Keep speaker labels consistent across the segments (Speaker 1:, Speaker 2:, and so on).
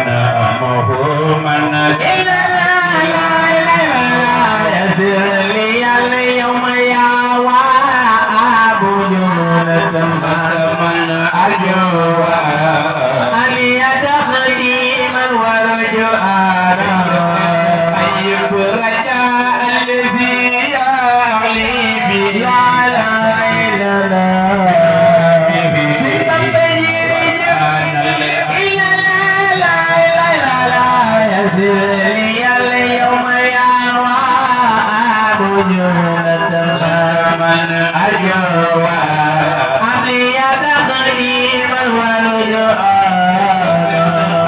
Speaker 1: نامه من إلا لا يسر لي اليوم يا وابو جملة من أرجو أن يتخديما ورجعانا طيب رجاء الذي يغلي بي لا إله من أرجو أن يتقديم والرجوع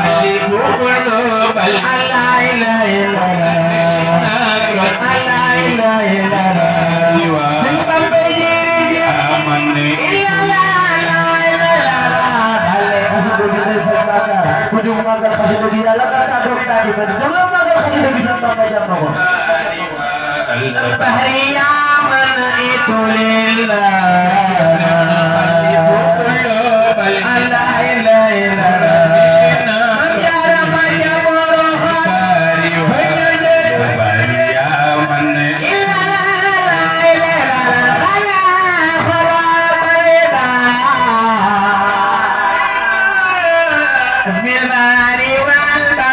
Speaker 1: قلب قلوب لا إله إلا الله لا إله إلا الله سبحان بيجي من إلا لا إله إلا الله kunjung magar kasih bagi dalam kata dokter jangan magar kasih bagi sampai jam nopo البحرية من لله لا إله إلا الله يا رب يا بروخا البحرية من إلا لا إله إلا الله خراب البحر بالبحر والبحر